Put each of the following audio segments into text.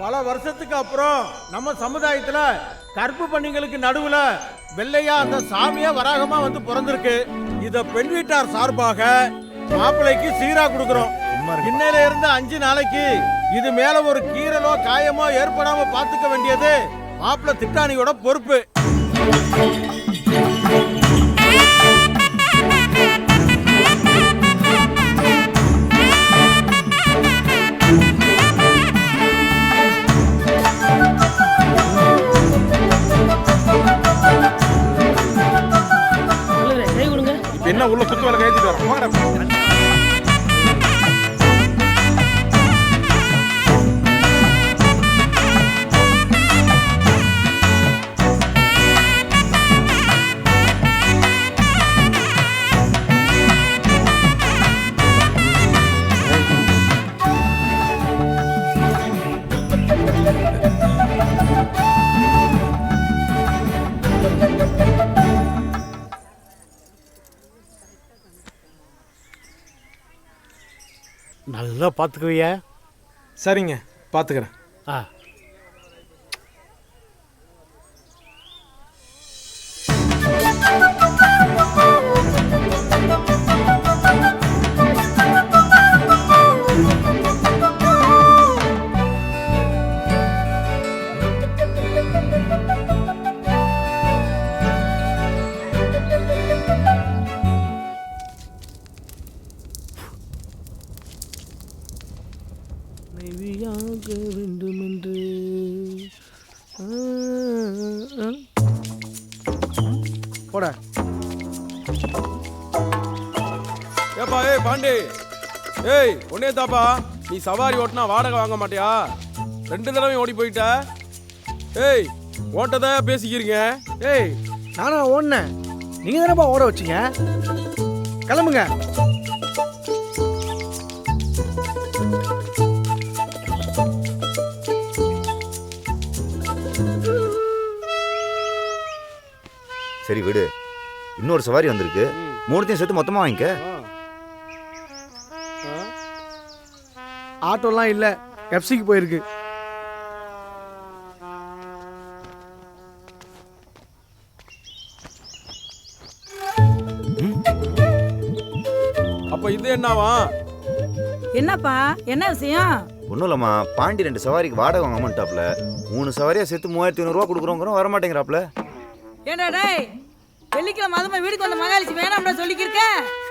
பல வருஷத்துக்கு அப்புறம் நம்ம சமுதாயத்துல கற்பு பண்ணிங்களுக்கு நடுவுல வெள்ளையா அந்த சாமியா வராகமா வந்து பிறந்திருக்கு. இத பெண் வீட்டார் சார்பாக மாப்பிள்ளைக்கு சீரா கொடுக்கிறோம். இன்னையில இருந்து 5 நாளைக்கு இது மேல ஒரு கீறலோ காயமோ ஏற்படாம பாத்துக்க வேண்டியது மாப்பிள்ளை திட்டாணியோட பொறுப்பு. என்ன உள்ள குத்து வேலை கைத்திட்டு வரோம். நல்லா பார்த்துக்குவியா? சரிங்க, பார்த்துக்கிறேன். ஆ வேண்டுமென்று போட. ஏப்பா ஏய் பாண்டி, ஏய் ஒன்னே தாப்பா, நீ சவாரி ஓட்டினா வாடகை வாங்க மாட்டியா? 2 தடவை ஓடி போயிட்ட. ஏய் ஓட்டதை பேசிக்கிறீங்க. ஏய் நானா ஓடினேன், நீங்க தானப்பா ஓட வச்சீங்க. கிளம்புங்க. சரி விடு, இன்னொரு சவாரி வந்திருக்கு, 3த்தையும் சேர்த்து மொத்தமா வாங்கிக்க. ஆட்டோலாம் இல்ல, எஃப்சிக்கு போயிருக்கு. அப்ப இது என்னவா? என்னப்பா, என்ன விஷயம்? ஒன்றும் இல்லம்மா, பாண்டி 2 சவாரிக்கு வாடகை வாங்க மாட்டாப்ல. 3 சவாரியா சேர்த்து 3500 ரூபா கொடுக்குறோங்கிறோம், வரமாட்டேங்கிறாப்ல. ஏண்டா டேய், வெள்ளிக்கிழமை அதுமா வீட்டுக்கு வந்த மகாலட்சுமி வேணாம்டா சொல்லிக்கிருக்க.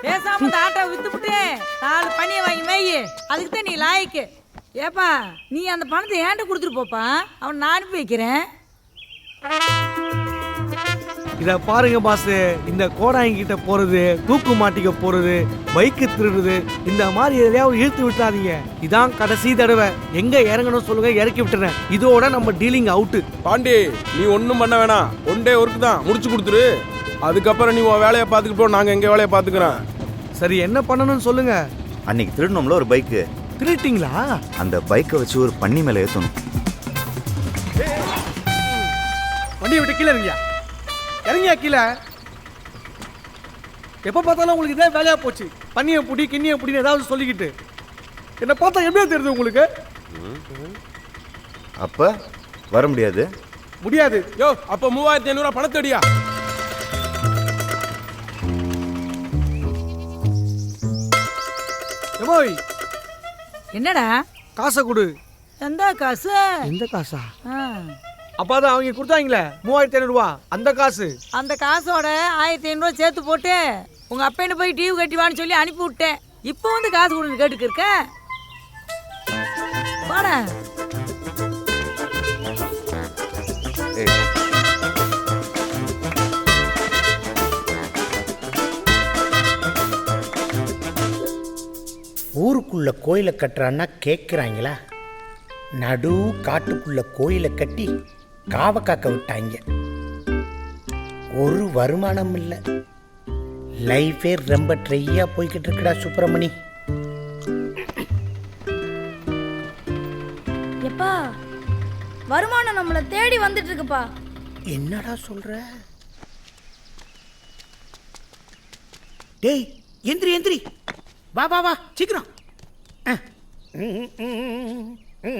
பேசாம இந்த ஆட்டோவை வித்துப்புட்டு 4 பனியை வாங்கி மேயி, அதுக்கு தான் நீ லாய்க்கு. ஏப்பா நீ அந்த பணத்தை ஏன்ட்ட கொடுத்துட்டு போப்பா, அவன் நான் அனுப்பி வைக்கிறேன். இத பாருங்க பாஸ், இந்த கோடாங்கிட்ட போறது, தூக்கு மாட்டிக்க போறது, பைக்கு திருடுறது, இந்த மாதிரி எதையாவது இழுத்து விட்டுறாதீங்க. இதான் கடைசி தடவை. எங்க இறங்கணும் சொல்லுங்க, இறக்கி விட்டுறேன். இதோட நம்ம டீலிங் அவுட்டு. பாண்டி நீ ஒன்றும் பண்ண வேணாம், ஒன் டே ஒர்க் தான், முடிச்சு கொடுத்துரு. அதுக்கப்புறம் நீ உன் வேலையை பார்த்துக்கிட்டு போ, நாங்கள் எங்கள் வேலையை பார்த்துக்கிறோம். சரி என்ன பண்ணணும்னு சொல்லுங்க. அன்னைக்கு திருடணும்ல ஒரு பைக்கு, திருட்டிங்களா? அந்த பைக்கை வச்சு ஒரு பன்னி மேலே ஏற்றணும். வண்டியை விட்டு கீழே இறங்கியா, இறங்கியா கீழே. எப்போ பார்த்தாலும் உங்களுக்கு இதே வேலையா போச்சு. பண்ணியை புடி கிண்ணியை புடின்னு ஏதாவது சொல்லிக்கிட்டு. என்ன பார்த்தா எப்படியா தெரியுது உங்களுக்கு? அப்போ வர முடியாது. முடியாது. யோ அப்போ 3500 பணத்தை அடியா. எமோய் என்னடா? காசை கொடு. எந்த காசு? எந்த காசா? ஆ, அப்பாதான் அவங்க கொடுத்தாங்களே 3500 ரூபா, அந்த காசு. அந்த காசோட 1500 சேர்த்து போட்டு உங்க அப்பன்னு போய் டிவி கட்டிவான்னு சொல்லி அனுப்பி விட்டேன். இப்போ வந்து காசு கொடுன்னு கேட்டுக்கு இருக்க. வாடா. ஏய் ஊருக்குள்ள கோயிலை கட்டுறான்னா கேட்குறாங்களா? நடு காட்டுக்குள்ள கோயிலை கட்டி காவ காக்க விட்டாங்க. ஒரு வருமானம் இல்லை. லைஃபே ரொம்ப ட்ரையா போய்கிட்டு இருக்குடா சுப்பிரமணி. எப்பா வருமானம் நம்மளை தேடி வந்துட்டு இருக்குப்பா. என்னடா சொல்ற? டேய் எந்திரி எந்திரி, வா வா வா சீக்கிரம். அளந்து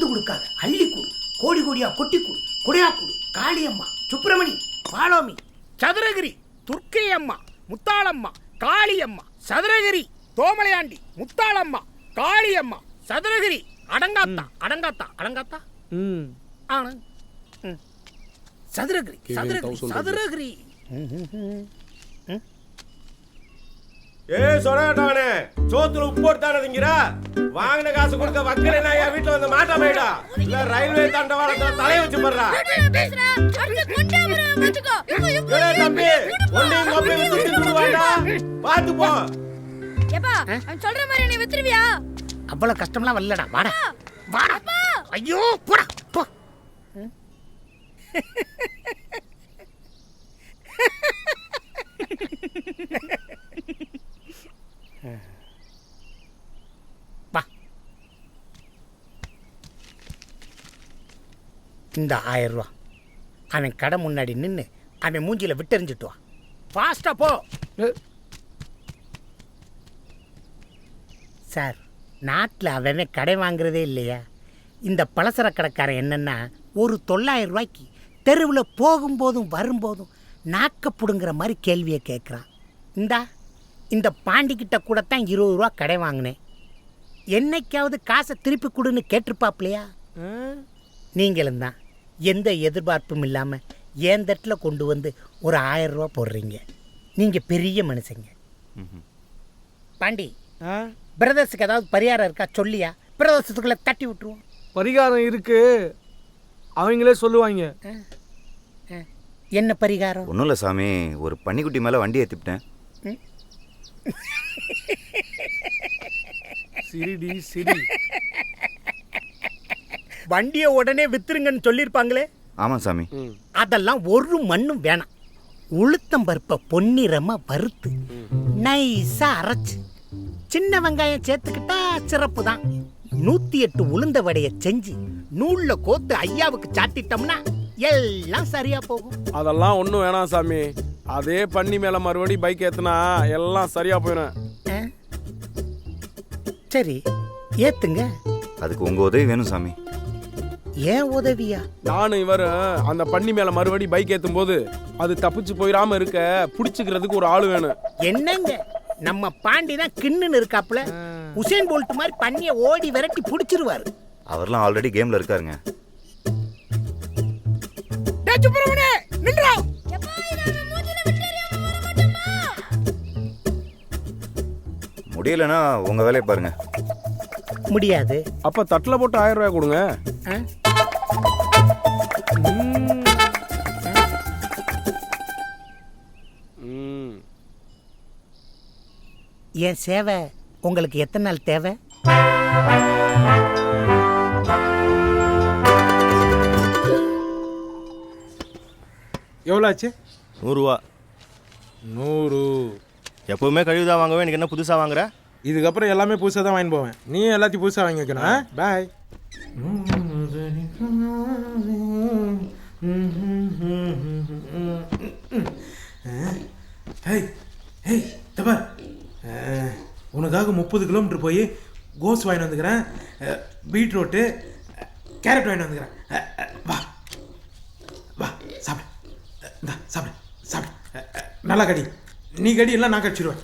கொடுக்காத, அள்ளி கொடு, கோடி கோடியா கொட்டி கொடு, கொடையா கொடு. காளியம்மா, சுப்பிரமணி, பாலோமி, சதுரகிரி, துர்க்கை அம்மா, முத்தாளம்மா, காளியம்மா, சதுரகிரி, தோமலையாண்டி, முத்தாளம்மா, காளியம்மா, சதுரகிரி, அடங்காத்தா, அடங்காத்தா, அடங்காத்தா, ஆனந்த், சதுரகிரி, சதுரகிரி, சதுரகிரி. ஏய் சொன்னாட்டானே, சோத்துல உப்பு போட்டானே திங்கிறா. வாங்கின காசு கொடுக்க வக்கீல நான் என் வீட்டுல வந்து மாட்டாமேடா. இல்ல ரயில்வே தண்டவாளத்துல தலைய வச்சு போடுறா. ஏய் தம்பி, ஒண்ணையும் மொபைல் வித்து தின்னுடுவாடா. பாத்து போ. ஏப்பா அவன் சொல்ற மாதிரி நீ வித்துருவியா? அவ்வளவு கஷ்டம்லாம் வரலடா. வாடா வாடா. ஐயோ போடா போ. வா, இந்த 1000 ரூபா அவன் கடை முன்னாடி நின்று அவன் மூஞ்சில விட்டெறிஞ்சிட்டு வா. ஃபாஸ்டா போ. சார், நாட்டில் அவன் கடை வாங்குறதே இல்லையா? இந்த பலசர கடைக்காரன் என்னன்னா, ஒரு 900 ரூபாய்க்கு தெருவில் போகும்போதும் வரும்போதும் நாக்க புடுங்குற மாதிரி கேள்வியை கேட்குறான். இந்த பாண்டிக்கிட்ட கூட தான் 20 ரூபா கடை வாங்கினேன். என்னைக்காவது காசை திருப்பி கொடுன்னு கேட்டிருப்பாப்லையா? நீங்களும் தான் எந்த எதிர்பார்ப்பும் இல்லாமல் என் தட்டில் கொண்டு வந்து ஒரு 1000 ரூபா போடுறீங்க. நீங்கள் பெரிய மனுஷங்க. பாண்டி, பிரதர்ஸுக்கு ஏதாவது பரிகாரம் இருக்கா சொல்லியா? பிரதர்ஷத்துக்குள்ளே தட்டி விட்டுருவோம். பரிகாரம் இருக்கு, அவங்களே சொல்லுவாங்க. என்ன பரிகாரம்? ஒன்றும் இல்லை சாமி, ஒரு பன்னிக்குட்டி மேலே வண்டி ஏற்றிவிட்டேன். சிரிடி சிரி. வண்டியை உடனே வித்துருங்கன்னு சொல்லியிருப்பாங்களே. ஆமாம் சாமி. அதெல்லாம் ஒரு மண்ணும் வேணாம். உளுத்தம் பருப்பை பொன்னிறமாக வறுத்து நைஸாக அரைச்சு சின்ன வெங்காயம் சேர்த்துக்கிட்டா சிறப்பு தான். 108 உளுந்த வடையை செஞ்சு நூலில் கோத்து ஐயாவுக்கு சாட்டிட்டோம்னா எல்லாம் சரியா போகும். அதெல்லாம் ஒன்றும் வேணாம் சாமி. அதே பண்ணி மேலே மறுபடி பைக் ஏற்றுனா எல்லாம் சரியாக போயிடும். சரி, ஏத்துங்க. அதுக்கு உங்கள் உதவி வேணும் சாமி. ஏன் உதவியா? நானும் இவரும் அந்த பண்ணி மேலே மறுபடி பைக் ஏற்றும் போது அது தப்பிச்சு போயிடாம இருக்க பிடிச்சிக்கிறதுக்கு ஒரு ஆள் வேணும். என்னங்க, நம்ம பாண்டி தான் கிண்ணுன்னு இருக்காப்புல. உசேன் போல்ட் மாதிரி பண்ணிய ஓடி விரட்டி பிடிச்சிருவாரு. அவர்லாம் ஆல்ரெடி கேமில் இருக்காருங்க. முடியலன்னா உங்கள் வேலையை பாருங்க. முடியாது. அப்போ தட்டில் போட்டு 1000 ரூபாய் கொடுங்க. என் சேவை உங்களுக்கு எத்தனை நாள் தேவை? எவ்வளோ ஆச்சு? 100 ரூபா. 100. எப்பவுமே கழிவுதான் வாங்குவேன், எனக்கு என்ன புதுசாக வாங்குற? இதுக்கப்புறம் எல்லாமே புதுசாக தான் வாங்கி போவேன். நீ எல்லாத்தையும் புதுசாக வாங்கி வைக்கணும். பாய். உனக்காக 30 கிலோமீட்டர் போய் கோஸ் வாங்கிட்டு வந்துக்கிறேன், பீட்ரூட்டு, கேரட் வாங்கிட்டு வந்துக்கிறேன். வா வா சாப்பிடு. இந்தா சாப்பிடு சாப்பிடு. நல்லா கடி. நீ கடி எல்லாம் நான் கடிச்சிடுவேன்.